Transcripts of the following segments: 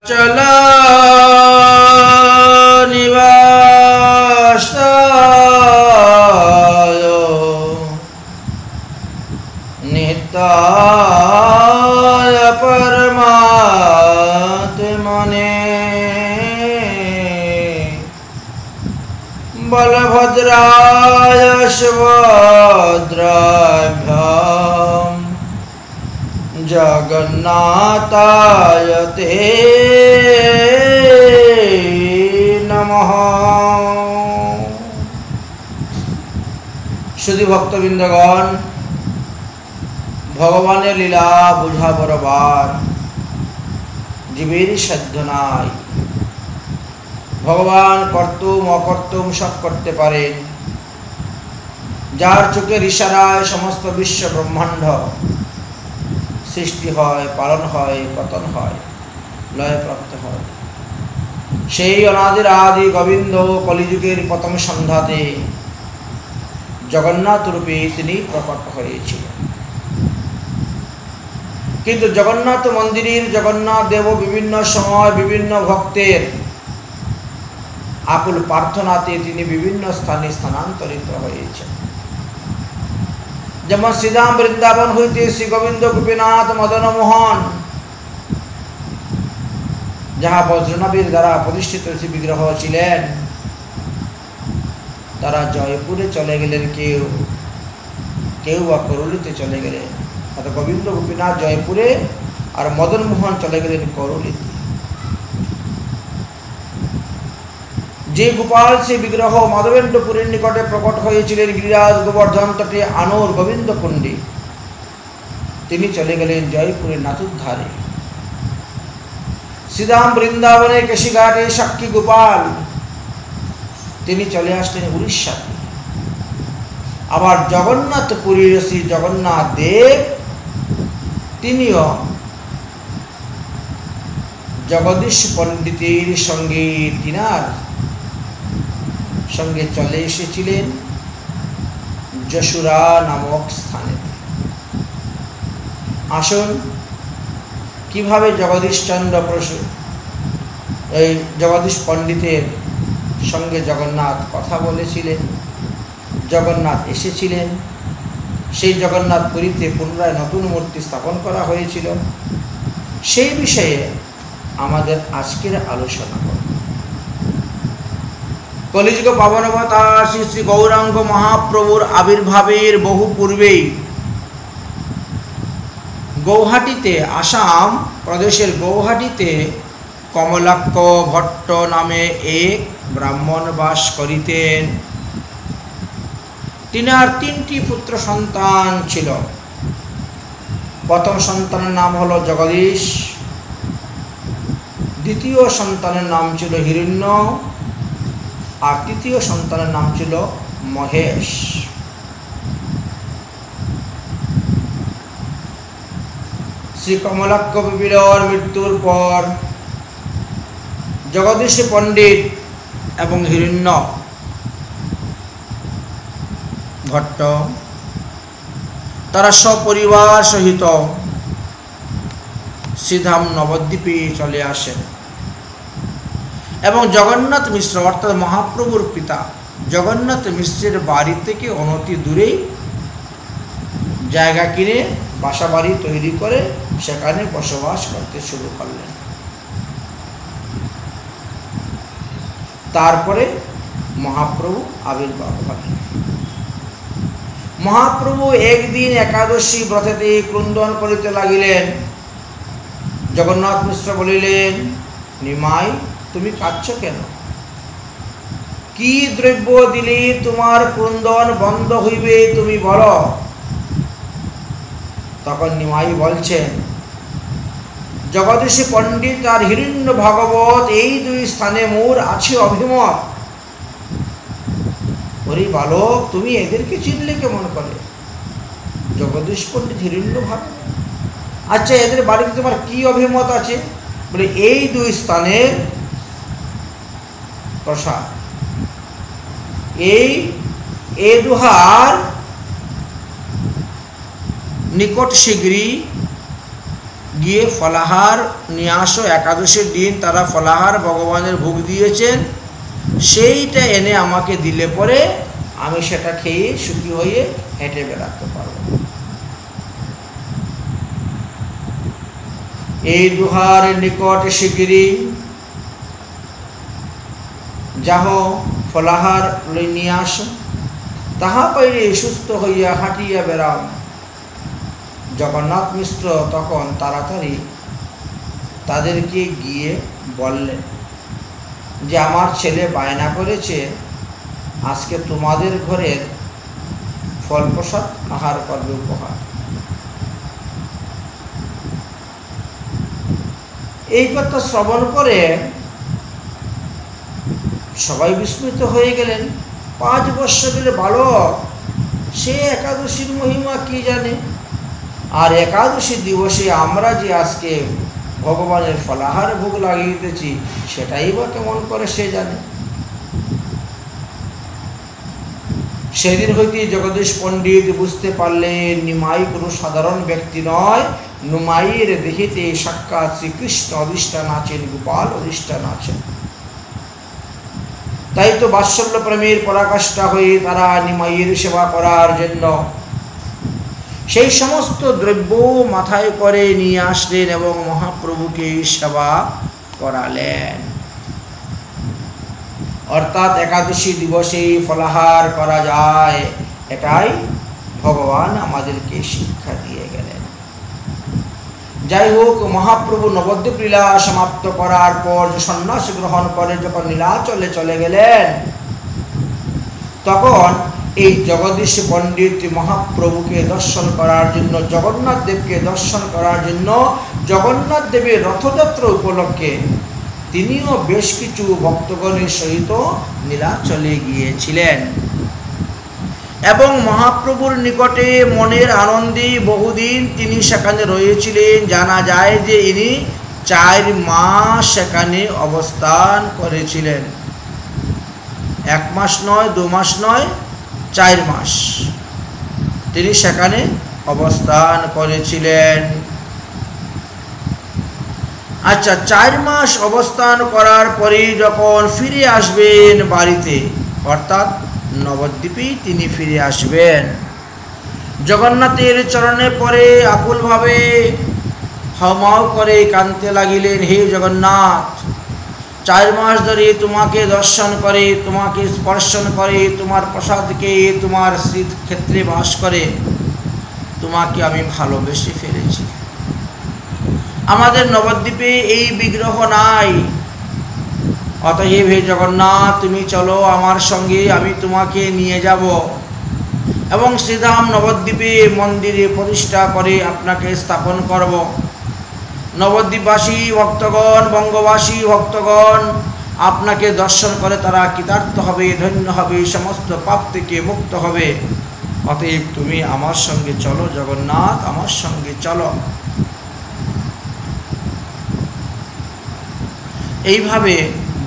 চল নিবাসায় নিত্যায় পরমাত্মনে বলভদ্রায় সুভদ্রাভ্যাম জগন্নাথায় তে নমঃ। শুধু ভক্তবৃন্দগণ, ভগবানের লীলা বুঝা বরাবর জীবের সাধ্য নাই। ভগবান কর্তুম অকর্তুম সব করতে পারেন। যার চোখের ইশারায় সমস্ত বিশ্ব ব্রহ্মাণ্ড সৃষ্টি হয়, পালন হয়, পতন হয়, লয় প্রাপ্ত হয়। সেই অনাদির আদি গোবিন্দ কলিযুগের প্রথম সন্ধ্যাতে জগন্নাথ রূপে তিনি প্রকট হয়েছিলেন। কিন্তু জগন্নাথ মন্দিরের জগন্নাথ দেব বিভিন্ন সময় বিভিন্ন ভক্তের আকুল প্রার্থনাতে তিনি বিভিন্ন স্থানে স্থানান্তরিত হয়েছেন। যেমন শ্রীধাম বৃন্দাবন হইতে শ্রী গোবিন্দ গোপীনাথ মদন মোহন, যাহা বজ্রনবীর দ্বারা প্রতিষ্ঠিত শ্রী বিগ্রহ ছিলেন, তারা জয়পুরে চলে গেলেন, কেউ বা করুলিতে চলে গেলেন। অর্থাৎ গোবিন্দ গোপীনাথ জয়পুরে আর মদন মোহন চলে গেলেন করুলিতে। যে গোপাল সে বিগ্রহ মাধবেন্দ্রপুরের নিকটে প্রকট হয়েছিলেন গিরিরাজ গোবর্ধন তটে আনোর গোবিন্দ কুণ্ডে, তিনি চলে গেলেন জয়পুরের নাথুদ্ধারে। শ্রীধাম বৃন্দাবনে কেশিঘাটে সাক্ষী গোপাল, তিনি চলে আসলেন উড়িষ্যাতে। আবার জগন্নাথপুরীর শ্রী জগন্নাথ দেব, তিনিও জগদীশ পণ্ডিতের সঙ্গে তিনার সঙ্গে চলে এসেছিলেন যশোরা নামক স্থানে। আসুন, কিভাবে জগদীশচন্দ্র এই জগদীশ পণ্ডিতের সঙ্গে জগন্নাথ কথা বলেছিলেন, জগন্নাথ এসেছিলেন, সেই জগন্নাথ পুরীতে পুনরায় নতুন মূর্তি স্থাপন করা হয়েছিল, সেই বিষয়ে আমাদের আজকের আলোচনা করব। কলিযুগ পাবনবতার শ্রী শ্রী গৌরাঙ্গ মহাপ্রভুর আবির্ভাবের বহু পূর্বেই গৌহাটিতে, আসাম প্রদেশের গৌহাটিতে কমলাক্ষ ভট্ট নামে এক ব্রাহ্মণ বাস করিতেন। তিনার 3টি পুত্র সন্তান ছিল। প্রথম সন্তানের নাম হলো জগদীশ, দ্বিতীয় সন্তানের নাম ছিল হিরণ্য, আর তৃতীয় সন্তানের নাম ছিল মহেশ। শ্রী কমলাক্ষ বিবির মৃত্যুর পর জগদীশ পণ্ডিত এবং হিরণ্য ভট্ট তারা সপরিবার সহিত শ্রীধাম নবদ্বীপে চলে আসেন এবং জগন্নাথ মিশ্র অর্থাৎ মহাপ্রভুর পিতা জগন্নাথ মিশ্রের বাড়ি থেকে অনতি দূরেই জায়গা কিনে বাসা বাড়ি তৈরি করে সেখানে বসবাস করতে শুরু করলেন। তারপরে মহাপ্রভু আবির্ভাব হলেন। মহাপ্রভু একদিন একাদশী ব্রতেতে ক্রন্দন করিতে লাগিলেন। জগন্নাথ মিশ্র বলিলেন, নিমাই, তুমি কাঁদছ কেন? কি দ্রব্য দিলে তোমার ক্রন্দন বন্ধ হইবে তুমি বলো। তখন নিমাই বলছেন, জগদীশ পণ্ডিত আর হিরণ্য ভাগবত এই 2 স্থানে মোর আছে অভিমত। ওরে বালক, তুমি এদেরকে চিনলে কেমন করে? জগদীশ পণ্ডিত, হিরণ্য ভাগবত, আচ্ছা এদের বাড়িতে তোমার কি অভিমত আছে? বলে এই 2 স্থানের প্রসাদ, এই দুহার নিকট শীঘ্রই গিয়ে ফলাহার নিয়ে আসো। একাদশীর দিন তারা ফলাহার ভগবানের ভোগ দিয়েছেন, সেইটা এনে আমাকে দিলে পরে আমি সেটা খেয়ে সুখী হয়ে হেঁটে বেড়াতে পারব। এই দুহার নিকট শিগগিরি যাহ, ফলাহার লই নিয়ে আসো, তাহা পাইলে সুস্থ হইয়া হাঁটিয়া বেড়াও। জগন্নাথ মিশ্র তখন তাড়াতাড়ি তাদেরকে গিয়ে বললেন যে আমার ছেলে বায়না করেছে আজকে তোমাদের ঘরের ফল প্রসাদ আহার করবে উপহার। এই কথা শ্রবণ করে সবাই বিস্মিত হয়ে গেলেন। 5 বৎসরের বালক, সে একাদশীর মহিমা কি জানে? আর একাদশী দিবসে আমরা যে আজকে ভগবানের ফলাহার ভোগ লাগিয়েছি সেটাই বা কেমন করে সে জানে? সেদিন হইতে জগদীশ পণ্ডিত বুঝতে পারলেন নিমাই কোনো সাধারণ ব্যক্তি নয়, নিমাইয়ের দেখিতে সাক্ষাৎ শ্রীকৃষ্ণ অধিষ্ঠান আছেন, গোপাল অধিষ্ঠান আছেন। তাই তো বাৎসল্য প্রেমের পরাকাষ্ঠা হয়ে তারা নিমাইয়ের সেবা করার জন্য সেই সমস্ত দ্রব্য মাথায় করে নিয়ে আসলেন এবং মহাপ্রভুকে সেবা করালেন। অর্থাৎ একাদশী দিবসে ফলাহার করা যায়, এটাই ভগবান আমাদেরকে শিক্ষা দিয়ে গেলেন। যাই হোক, মহাপ্রভু নবদ্বীপ লীলা সমাপ্ত করার পর সন্ন্যাস গ্রহণ করে যখন নীলাচলে চলে গেলেন, তখন এই জগদীশ পণ্ডিত মহাপ্রভুকে দর্শন করার জন্য, জগন্নাথ দেবকে দর্শন করার জন্য, জগন্নাথ দেবের রথযাত্রা উপলক্ষে তিনিও বেশ কিছু ভক্তগণের সহিত নীলাচলে গিয়েছিলেন এবং মহাপ্রভুর নিকটে মনের আনন্দে বহুদিন তিনি সেখানে রয়েছিলেন। জানা যায় যে ইনি 4 মাস সেখানে অবস্থান করেছিলেন। 1 মাস নয়, 2 মাস নয়, 4 মাস তিনি সেখানে অবস্থান করেছিলেন। আচ্ছা, 4 মাস অবস্থান করার পরে যখন ফিরে আসবেন বাড়িতে, অর্থাৎ নবদ্বীপেই তিনি ফিরে আসবেন, জগন্নাথের চরণে পরে আকুলভাবে হাউমাউ করে কাঁদতে লাগিলেন, হে জগন্নাথ, 4 মাস ধরে তোমাকে দর্শন করে, তোমাকে স্পর্শন করে, তোমার প্রসাদকে তোমার ক্ষেত্রে বাস করে তোমাকে আমি ভালোবেসে ফেলেছি। আমাদের নবদ্বীপে এই বিগ্রহ নাই, অতএব হে জগন্নাথ, তুমি চলো আমার সঙ্গে, আমি তোমাকে নিয়ে যাব এবং শ্রীধাম নবদ্বীপে মন্দিরে প্রতিষ্ঠা করে আপনাকে স্থাপন করব। নবদ্বীপবাসী ভক্তগণ, বঙ্গবাসী ভক্তগণ আপনাকে দর্শন করে তারা কৃতার্থ হবে, ধন্য হবে, সমস্ত পাপ থেকে মুক্ত হবে। অতএব তুমি আমার সঙ্গে চলো জগন্নাথ, আমার সঙ্গে চলো। এইভাবে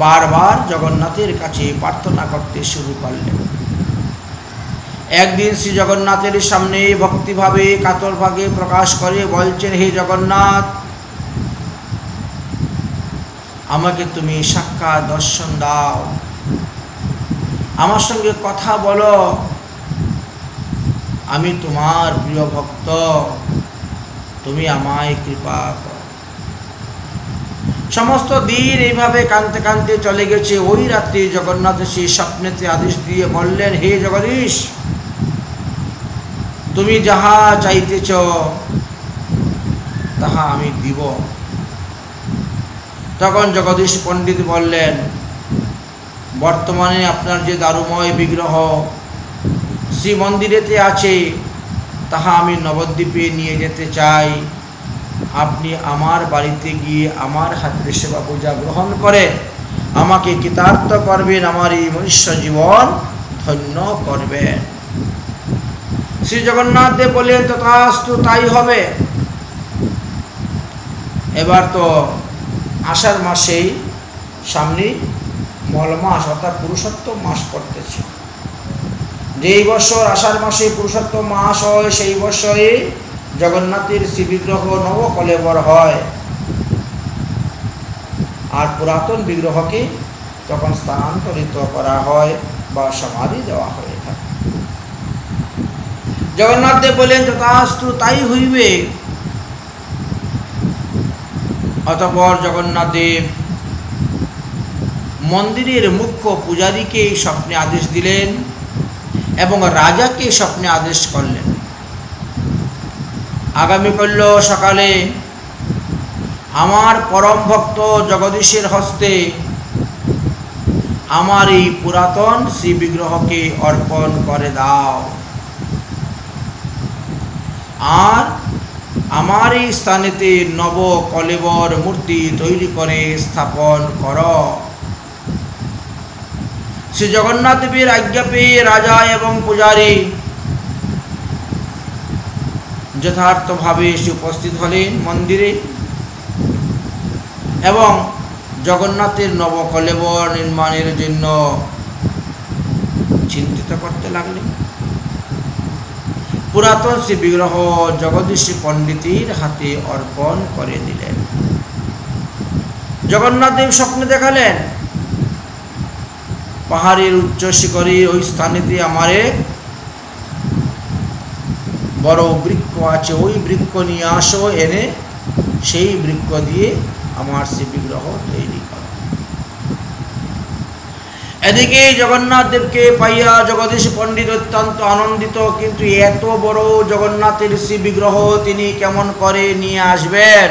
বারবার জগন্নাথের কাছে প্রার্থনা করতে শুরু করলেন। একদিন শ্রী জগন্নাথের সামনে ভক্তিভাবে কাতরভাবে প্রকাশ করে বলছেন, হে জগন্নাথ, আমাকে তুমি সাক্ষাৎ দর্শন দাও, আমার সঙ্গে কথা বলো, আমি তোমার প্রিয় ভক্ত, তুমি আমায় কৃপা করো। সমস্ত দিন এইভাবে কাঁদতে কাঁদতে চলে গেছে। ওই রাত্রি জগন্নাথ সেই স্বপ্নেতে আদেশ দিয়ে বললেন, হে জগদীশ, তুমি যাহা চাইতেছ তাহা আমি দিব। তখন জগদীশ পণ্ডিত বললেন, বর্তমানে আপনার যে দারুময় বিগ্রহ শ্রী মন্দিরেতে আছে তাহা আমি নবদ্বীপে নিয়ে যেতে চাই। আপনি আমার বাড়িতে গিয়ে আমার হাতের সেবা পূজা গ্রহণ করে আমাকে কৃতার্থ করবেন, আমার এই মনুষ্য জীবন ধন্য করবেন। শ্রী জগন্নাথ দেব বললেন, তথাস্তু, তাই হবে। এবার তো আষাঢ় মাসেই সামনে মল মাস অর্থাৎ পুরুষোত্তম মাস পড়তেছে। যেই বছর আষাঢ় মাসে পুরুষোত্তম মাস হয় সেই বছরে জগন্নাথের শ্রীবিগ্রহ নবকলেবর হয়, আর পুরাতন বিগ্রহকে তখন স্থানান্তরিত করা হয় বা সমাধি দেওয়া হয়ে থাকে। জগন্নাথ দেব বলেন তথাস্তু, তাই হইবে। অতঃপর জগন্নাথ দেব মন্দিরের মুখ্য পূজারীকে স্বপ্নে আদেশ দিলেন এবং রাজাকে স্বপ্নে আদেশ করলেন, আগামীকাল সকালে আমার পরম ভক্ত জগদীশের হস্তে আমার এই পুরাতন শ্রী বিগ্রহকে অর্পণ করে দাও, আর আমার এই স্থানেতে নব কলেবর মূর্তি তৈরি করে স্থাপন কর। শ্রী জগন্নাথ দেবের আজ্ঞা পেয়ে রাজা এবং পূজারী যথার্থভাবে এসে উপস্থিত হলেন মন্দিরে এবং জগন্নাথের নবকলেবর নির্মাণের জন্য চিন্তিত করতে লাগলেন। পুরাতন শ্রী বিগ্রহ জগদীশ পণ্ডিতের হাতে অর্পণ করে দিলেন। জগন্নাথ দেব স্বপ্নে দেখালেন, পাহাড়ের উচ্চ শিখরে ওই স্থানেতে আমার এক বড় বৃক্ষ আছে, ওই বৃক্ষ নিয়ে আসো, এনে সেই বৃক্ষ দিয়ে আমার শ্রী বিগ্রহ তৈরি করো। এদিকে জগন্নাথ দেবকে পাইয়া জগদীশ পণ্ডিত অত্যন্ত আনন্দিত, কিন্তু এত বড় জগন্নাথের শ্রী বিগ্রহ তিনি কেমন করে নিয়ে আসবেন?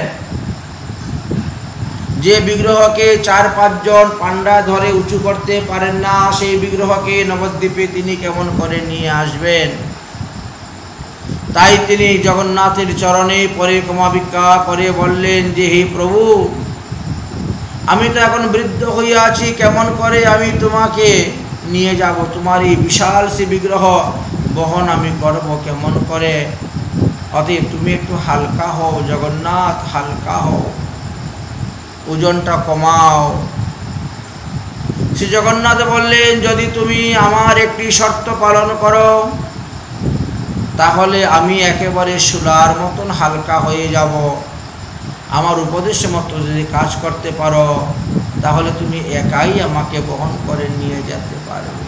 যে বিগ্রহকে 4-5 জন পান্ডা ধরে উঁচু করতে পারেন না, সেই বিগ্রহকে নবদ্বীপে তিনি কেমন করে নিয়ে আসবেন? তাই তিনি জগন্নাথের চরণে পরে ক্ষমা ভিক্ষা করে বললেন যে, হে প্রভু, আমি তো এখন বৃদ্ধ হইয়া আছি, কেমন করে আমি তোমাকে নিয়ে যাব? তোমার এই বিশাল শ্রী বিগ্রহ বহন আমি করব কেমন করে? অতএব তুমি একটু হালকা হও জগন্নাথ, হালকা হও, ওজনটা কমাও। শ্রী জগন্নাথ বললেন, যদি তুমি আমার একটি শর্ত পালন করো তাহলে আমি একেবারে শূলার মতন হালকা হয়ে যাব। আমার উপদেশ মতো যদি কাজ করতে পারো তাহলে তুমি একাই আমাকে বহন করে নিয়ে যেতে পারবে।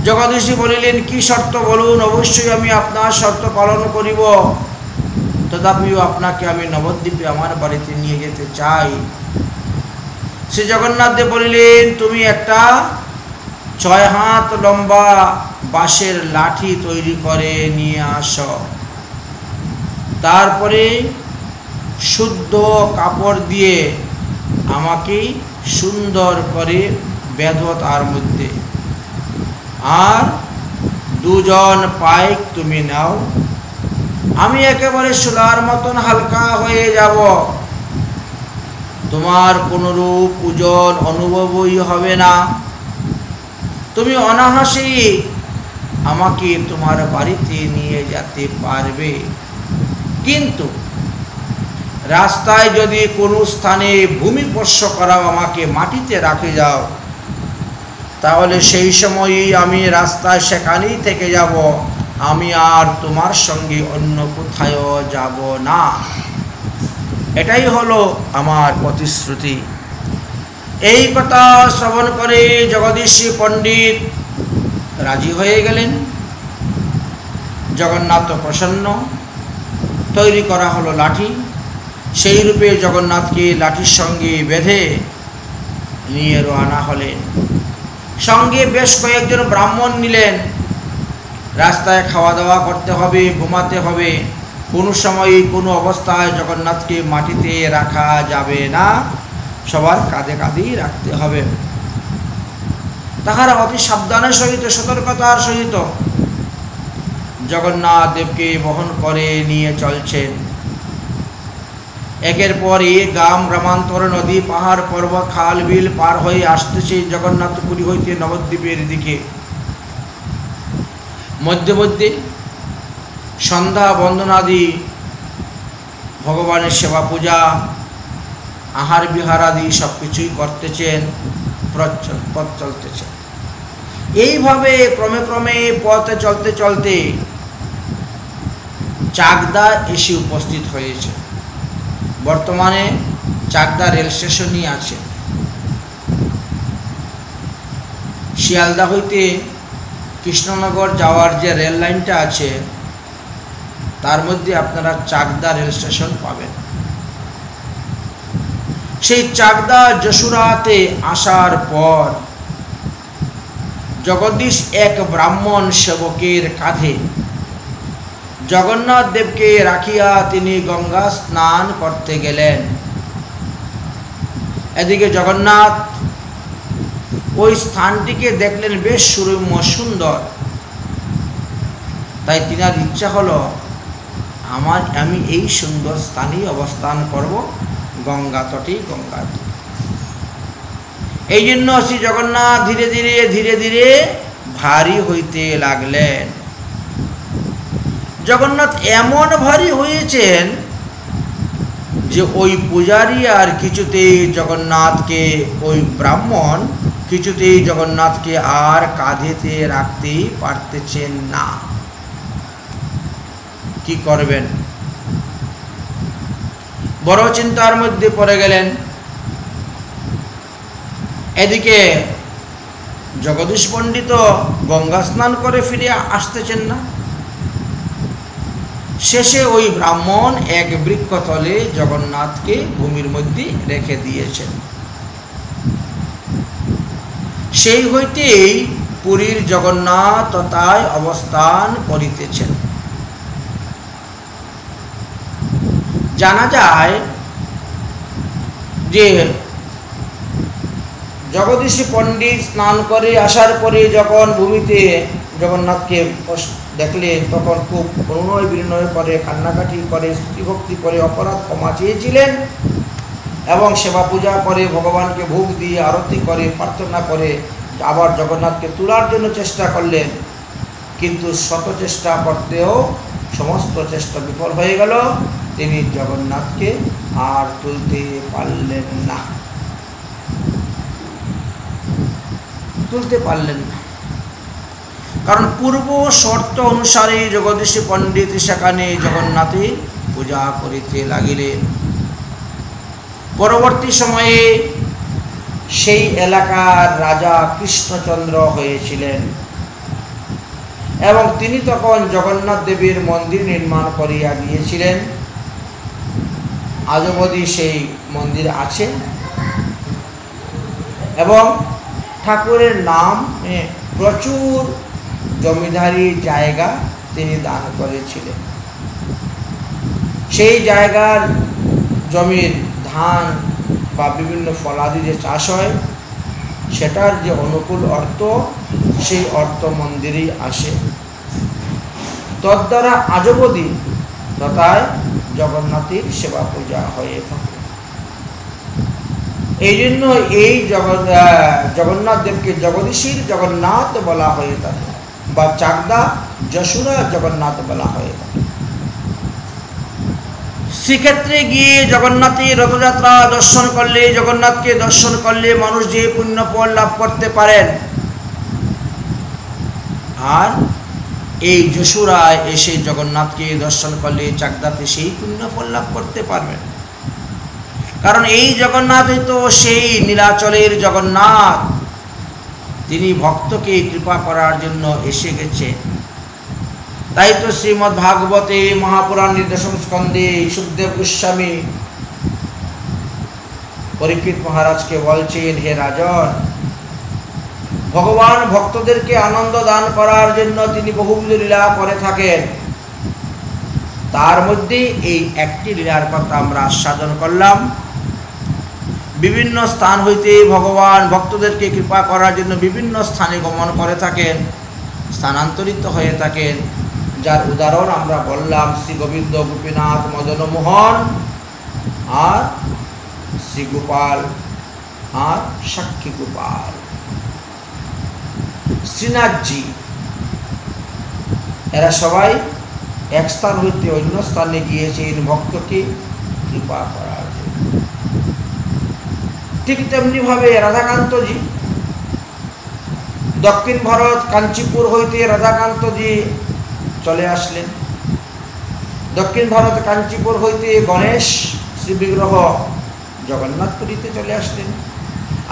জগদীশ বলিলেন, কি শর্ত বলুন? অবশ্যই আমি আপনার শর্ত পালন করিব, তথাপিও আপনাকে আমি নবদ্বীপে আমার বাড়িতে নিয়ে যেতে চাই। শ্রী জগন্নাথ দেব বলিলেন, তুমি একটা 6 হাত লম্বা বাঁশের লাঠি তৈরি করে নিয়ে আসো, তারপরে শুদ্ধ কাপড় দিয়ে আমাকে সুন্দর করে বেঁধো তার মধ্যে, আর 2 জন পাইক তুমি নাও, আমি একেবারে শূলার মতন হালকা হয়ে যাব। তোমার কোনরূপ ওজন অনুভবই হবে না, তুমি অনায়াসেই আমাকে তোমার বাড়িতে নিয়ে যেতে পারবে। কিন্তু রাস্তায় যদি কোনো স্থানে ভূমিস্পর্শ করাও, আমাকে মাটিতে রাখে যাও, তাহলে সেই সময়ই আমি রাস্তায় সেখানেই থেকে যাব, আমি আর তোমার সঙ্গে অন্য কোথাও যাব না। এটাই হলো আমার প্রতিশ্রুতি। এই কথা শ্রবণ করে জগদীশ পণ্ডিত রাজি হয়ে গেলেন। জগন্নাথ প্রসন্ন, তৈরি করা হলো লাঠি। সেই রূপে জগন্নাথকে লাঠির সঙ্গে বেঁধে নিয়ে রওনা হলেন। সঙ্গে বেশ কয়েকজন ব্রাহ্মণ নিলেন। রাস্তায় খাওয়া দাওয়া করতে হবে, ঘুমাতে হবে, কোনো সময় কোনো অবস্থায় জগন্নাথকে মাটিতে রাখা যাবে না, সবার কাঁধে কাঁধেই রাখতে হবে। তাহারা অতি সাবধানের সহিত, সতর্কতার সহিত জগন্নাথ দেবকে বহন করে নিয়ে চলছেন। একের পর এক গ্রামান্তর, নদী, পাহাড়, পর্বত, খাল, বিল পার হয়ে আসতেছে জগন্নাথপুরী হইতে নবদ্বীপের দিকে। মধ্যে মধ্যে সন্ধ্যা বন্দনাদি, ভগবানের সেবা পূজা, আহার বিহার আদি সব কিছুই করতেছেন, পথ চলতেছেন। এইভাবে ক্রমে ক্রমে পথে চলতে চলতে চাকদা এসে উপস্থিত হয়েছে। বর্তমানে চাকদা রেল স্টেশনই আছে। শিয়ালদা হইতে কৃষ্ণনগর যাওয়ার যে রেল লাইনটা আছে তার মধ্যে আপনারা চাকদা রেল স্টেশন পাবেন। সেই চাকদা যশোরাতে আসার পর জগদীশ এক ব্রাহ্মণ সেবকের কাঁধে জগন্নাথ দেবকে রাখিয়া তিনি গঙ্গা স্নান করতে গেলেন। এদিকে জগন্নাথ ওই স্থানটিকে দেখলেন বেশ সুরম্য সুন্দর, তাই তিনার ইচ্ছা হলো আমি এই সুন্দর স্থানেই অবস্থান করব, গঙ্গা তটেই গঙ্গা। এই জন্য শ্রী জগন্নাথ ধীরে ধীরে ধীরে ধীরে ভারী হইতে লাগলেন। জগন্নাথ এমন ভারী হয়েছেন যে ওই পূজারী আর কিছুতেই জগন্নাথকে, ওই ব্রাহ্মণ কিছুতেই জগন্নাথকে আর কাঁধেতে রাখতেই পারতেছেন না। কি করবেন? বড় চিন্তার মধ্যে পড়ে গেলেন। এদিকে জগদীশ পণ্ডিত গঙ্গা স্নান করে ফিরে আসতেছেন না। শেষে ওই ব্রাহ্মণ এক বৃক্ষতলে জগন্নাথকে ভূমির মধ্যে রেখে দিয়েছেন। সেই হইতেই পুরীর জগন্নাথ তথায় অবস্থান করিতেছেন। জানা যায় যে জগদীশ পণ্ডিত স্নান করে আসার পরে যখন ভূমিতে জগন্নাথকে দেখলেন তখন খুব অনুনয় বিনয় করে, কান্নাকাটি করে, স্তুতিভক্তি করে অপরাধ ক্ষমা চেয়েছিলেন এবং সেবা পূজা করে ভগবানকে ভোগ দিয়ে আরতি করে প্রার্থনা করে আবার জগন্নাথকে তোলার জন্য চেষ্টা করলেন। কিন্তু শত চেষ্টা করতেও সমস্ত চেষ্টা বিফল হয়ে গেল। তিনি জগন্নাথকে আর তুলতে পারলেন না, তুলতে পারলেন না। কারণ পূর্ব শর্ত অনুসারে জগদীশ পণ্ডিত সেখানে জগন্নাথের পূজা করিতে লাগিলেন। পরবর্তী সময়ে সেই এলাকার রাজা কৃষ্ণচন্দ্র হয়েছিলেন এবং তিনি তখন জগন্নাথ দেবীর মন্দির নির্মাণ করিয়া দিয়েছিলেন। আজ অবধি সেই মন্দির আছে এবং ঠাকুরের নাম প্রচুর জমিদারি জায়গা তিনি দান করেছিলেন। সেই জায়গার জমির ধান বা বিভিন্ন ফলাদি যে চাষ হয় সেটার যে অনুকূল অর্থ, সেই অর্থ মন্দিরেই আসে। তদ্বারা আজ অবধি তথায় জগন্নাথের সেবা পূজা হয়ে থাকে। এই জন্য এই জগন্নাথ দেবকে জগদীশের জগন্নাথ বলা হয়ে থাকে বা চাকদা যশোরা জগন্নাথ বলা হয়ে থাকে। শ্রীক্ষেত্রে গিয়ে জগন্নাথের রথযাত্রা দর্শন করলে, জগন্নাথকে দর্শন করলে মানুষ যে পুণ্য ফল লাভ করতে পারেন, আর এই যশোরায় এসে জগন্নাথকে দর্শন করলে চাকদাতে সেই পুণ্য ফল লাভ করতে পারবেন। কারণ এই জগন্নাথই তো সেই নীলাচলের জগন্নাথ, তিনি ভক্তকে কৃপা করার জন্য এসে গেছে। তাই তো শ্রীমদ্ ভাগবতে মহাপুরাণ নির্দেশন স্কন্ধে সুখদেব গোস্বামী পরীক্ষিত মহারাজকে বলছেন, হে রাজন, ভগবান ভক্তদেরকে আনন্দ দান করার জন্য তিনি বহুবিধ লীলা করে থাকেন। তার মধ্যে এই একটি লীলার কথা আমরা আস্বাদন করলাম। বিভিন্ন স্থান হইতে ভগবান ভক্তদেরকে কৃপা করার জন্য বিভিন্ন স্থানে গমন করে থাকেন, স্থানান্তরিত হয়ে থাকেন। যার উদাহরণ আমরা বললাম শ্রী গোবিন্দ, গোপীনাথ, মদন মোহন আর শ্রী গোপাল আর সাক্ষী গোপাল, শ্রীনাথজি, এরা সবাই এক স্থান হইতে অন্য স্থানে গিয়েছেন ভক্তকে কৃপা করার জন্য। ঠিক তেমনি ভাবে রাধাকান্তজি দক্ষিণ ভারত কাঞ্চিপুর হইতে রাধাকান্তজি চলে আসলেন। দক্ষিণ ভারতে কাঞ্চিপুর হইতে গণেশ শ্রী বিগ্রহ জগন্নাথপুরীতে চলে আসলেন।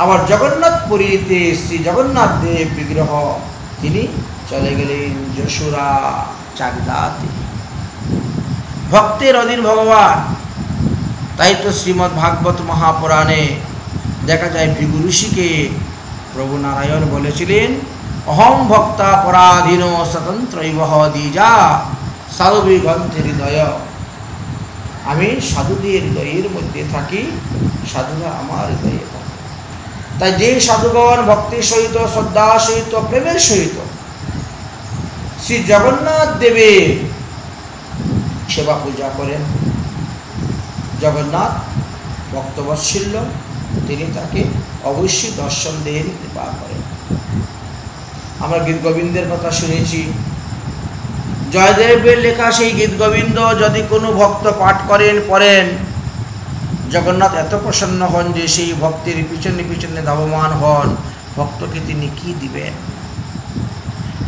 আবার জগন্নাথপুরীতে শ্রী জগন্নাথ দেব বিগ্রহ তিনি চলে গেলেন যশোরা চাকদাতে। ভক্তের অধীন ভগবান। তাই তো শ্রীমদ্ ভাগবত মহাপুরাণে দেখা যায় ভৃগু ঋষিকে প্রভু নারায়ণ বলেছিলেন, অহম ভক্তা পরাধীন স্বতন্ত্রৈব দ্বিজা সাধুবি গ্রন্থে হৃদয়। আমি সাধুদের হৃদয়ের মধ্যে থাকি, সাধুরা আমার হৃদয়ে থাকে। তাই যে সাধুগণ ভক্তির সহিত, শ্রদ্ধা সহিত, প্রেমের সহিত শ্রী জগন্নাথ দেবের সেবা পূজা করেন, জগন্নাথ ভক্তবৎসল্য, তিনি তাকে অবশ্যই দর্শন দিয়ে কৃপা করেন। আমরা গীত গোবিন্দের কথা শুনেছি। জয়দেবের লেখা সেই গীত গোবিন্দ যদি কোনো ভক্ত পাঠ করেন, পড়েন, জগন্নাথ এত প্রসন্ন হন যে সেই ভক্তের পিছনে পিছনে ধাবমান হন। ভক্তকে তিনি কি দিবেন?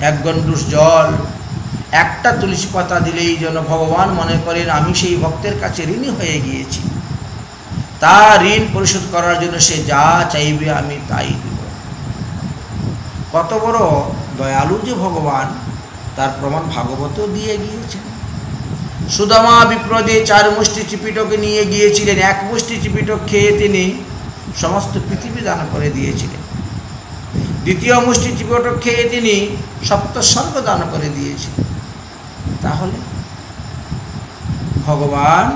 এক গণ্ডূষ জল, একটা তুলসী পাতা দিলেই যেন ভগবান মনে করেন আমি সেই ভক্তের কাছে ঋণী হয়ে গিয়েছি, তার ঋণ পরিশোধ করার জন্য সে যা চাইবে আমি তাই দিব। কত বড় দয়ালু যে ভগবান, তার প্রমাণ ভাগবতও দিয়ে গিয়েছেন। সুদামা বিপ্রদে 4 মুষ্টি ত্রিপিটকে নিয়ে গিয়েছিলেন। 1 মুষ্টি ত্রিপিটক খেয়ে তিনি সমস্ত পৃথিবী দান করে দিয়েছিলেন। 2য় মুষ্টি ত্রিপিটক খেয়ে তিনি সপ্তস্বর্গ দান করে দিয়েছিলেন। তাহলে ভগবান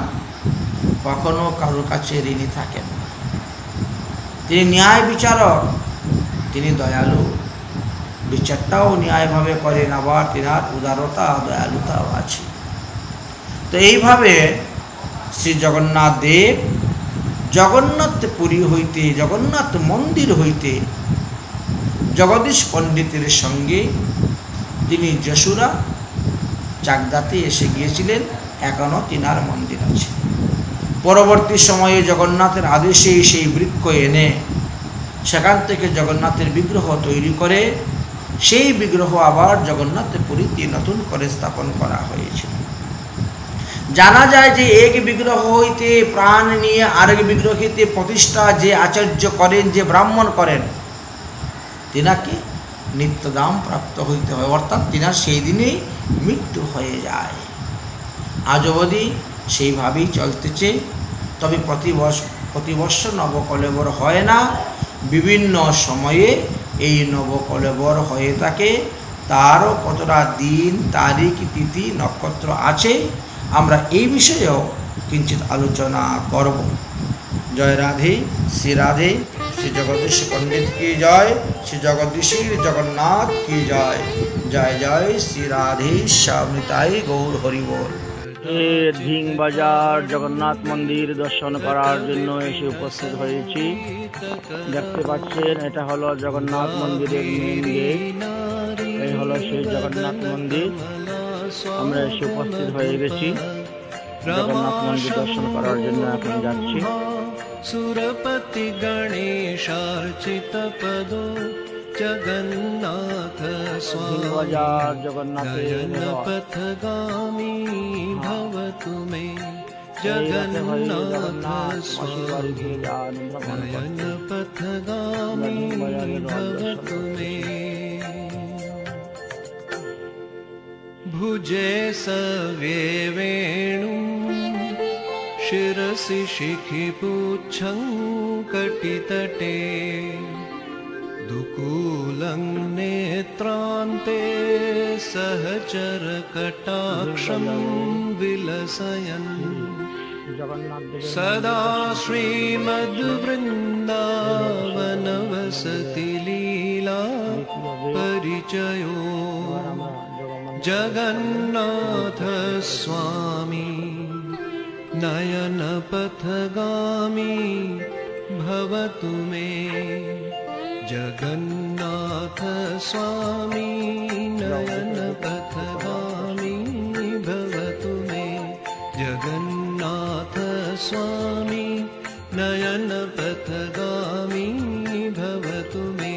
কখনো কারোর কাছে ঋণী থাকেন না। তিনি ন্যায় বিচারক, তিনি দয়ালু, বিচারটাও ন্যায়ভাবে করেন, আবার তিনার উদারতা দয়ালুতাও আছে। তো এইভাবে শ্রী জগন্নাথ দেব জগন্নাথ পুরী হইতে, জগন্নাথ মন্দির হইতে জগদীশ পণ্ডিতের সঙ্গে তিনি যশোরা চাকদাতে এসে গিয়েছিলেন। এখনও তিনার মন্দির আছে। পরবর্তী সময়ে জগন্নাথের আদেশে সেই বৃক্ষ এনে সেখান থেকে জগন্নাথের বিগ্রহ তৈরি করে সেই বিগ্রহ আবার জগন্নাথ পুরীতে নতুন করে স্থাপন করা হয়েছিল। জানা যায় যে এক বিগ্রহ হইতে প্রাণ নিয়ে আরেক বিগ্রহীতে প্রতিষ্ঠা যে আচার্য করেন, যে ব্রাহ্মণ করেন, তিনাকে নিত্যদাম প্রাপ্ত হইতে হয়, অর্থাৎ তিনার সেই দিনেই মৃত্যু হয়ে যায়। আজ অবধি সেইভাবেই চলতেছে। তবে প্রতি বৎসর নবকলেবর হয় না, বিভিন্ন সময়ে এই নবকলেবর হয়ে থাকে। তারও কতটা দিন, তারিখ, তিথি, নক্ষত্র আছে। আমরা এই বিষয়েও কিঞ্চিত আলোচনা করব। জয় রাধে, শ্রী রাধে, শ্রী জগদীশ পণ্ডিত কি জয়, শ্রী জগদীশের জগন্নাথ কি জয়। জয় জয় শ্রী রাধে শ্যামতাই গৌর হরিবল। ধিং বাজার জগন্নাথ মন্দির দর্শন করার জন্য এসে উপস্থিত হয়েছি। দেখতে পাচ্ছেন এটা হলো জগন্নাথ মন্দিরের মেন গেট। এই হলো সেই জগন্নাথ মন্দির। আমরা এসে উপস্থিত হয়ে গেছি। জগন্নাথ মন্দির দর্শন করার জন্য এখন যাচ্ছি। সুরপতি গণেশার্চিত পদ জগন্নাথ স্বামী নয়ন পথগামী ভবতু মে জগন্নাথ স্বামী নয়ন পথগামী ভবতু মে। भुजे सव्ये वेणु शिरसि शिखि पुच्छं कटितटे दुकूलं नेत्रान्ते सहचर कटाक्षं विलसयन् सदा श्रीमद्वृन्दावन वसति लीला परिचयो जगन्नाथ स्वामी नयन पथगामी भवतु मे। जगन्नाथ स्वामी नयन पथगामी भवतु मे। जगन्नाथ स्वामी नयन पथगामी भवतु मे।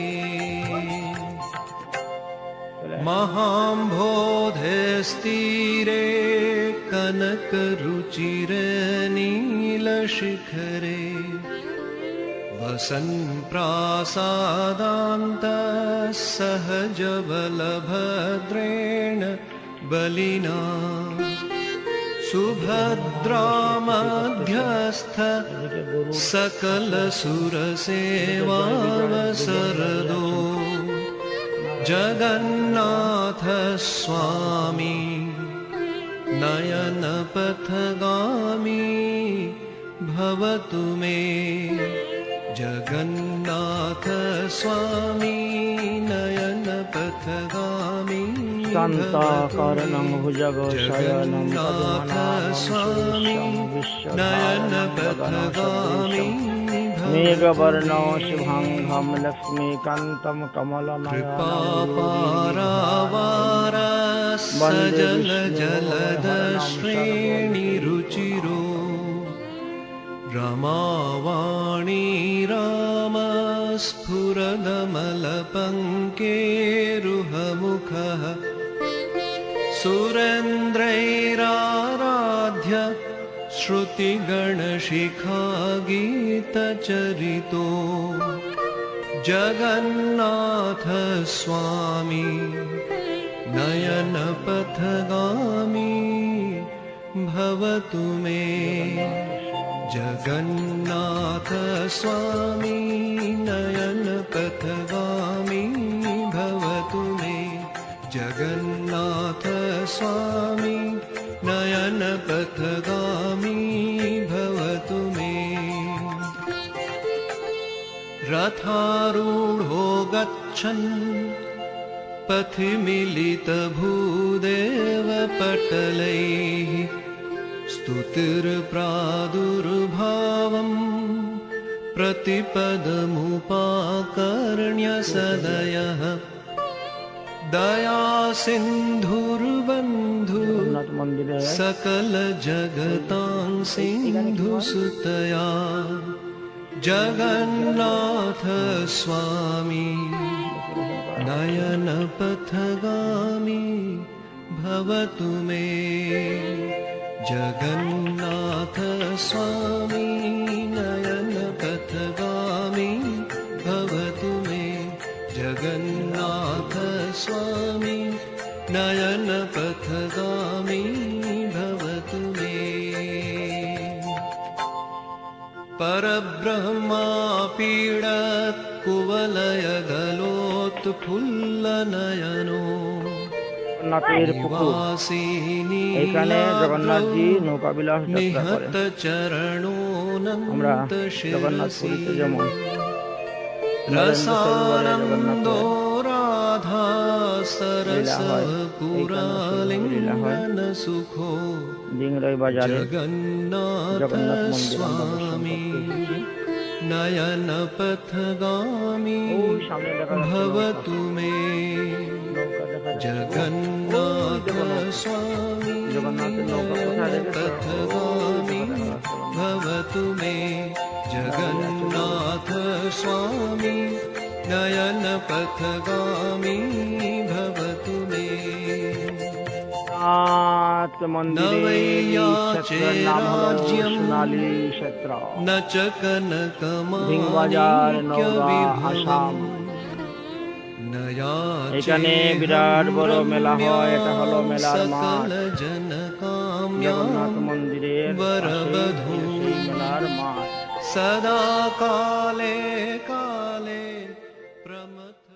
महाम्भोधस्तीरे कनकरुचिरे नीलशिखरे वसन् प्रासादान्तः सहजबलभद्रेण बलिना सुभद्रामध्यस्थ सकलसुरसेवावसरदो जगन्नाथ स्वामी नयनपथगामी भवतु मे जगन्नाथ स्वामी नयनपथगामी शान्ताकारणं भुजगशयनं जगन्नाथ स्वामी नयनपथगामी मेघवर्णो शुभांगं लक्ष्मीकान्तं कृपापारावार सजल जलदश्रेणिरुचिरो रमावाणी रामस्फुरदमलपङ्केरुहमुखः सुरेन्द्रैराराध्य श्रुतिगणशिखागीतचरितो जगन्नाथ स्वामी नयनपथगामी भवतु मे जगन्नाथ स्वामी नयनपथगामी भवतु मे जगन्नाथ स्वामी नयनपथगामी भवतु मे रथारूढो गच्छन् पथि मिलितभूदेवपटलैः स्तुतिर्प्रादुर्भावम् प्रतिपदमुपाकर्ण्य सदयः दया सिन्धुर्बन्धु सकल जगतां सिन्धुसुतया जगन्नाथ स्वामी नयनपथगामी भवतु मे जगन्नाथ स्वामी नयनपथगामी भवतु मे जगन्नाथ स्वामी नयनपथगामी भवतु मे परब्रह्मा पीडत्कुवलयगलोत्फुल्लनयनो এখানে জগন্নাথজি নৌকা বিলাস যাত্রা করেন। আমরা জগন্নাথপুরীতে যেমন रसानन्दो राधा सरस पुरालिङ्गन सुखो जगन्नाथ स्वामी नयनपथगामी भवतु मे जगन्नाथ स्वामी नयनपथगामी भवतु मे जगन्नाथ स्वामी नयनपथगामी भवतु मे नवैयाचेराज्यं न च कनकमाणिक्यविभवम् न এখানে বিরাট বড় মেলা হয়। এটা হলো মেলার মাঠ, জগন্নাথ মন্দিরের পাশে সেই মেলার মাঠ। सदा काले काले प्रमथ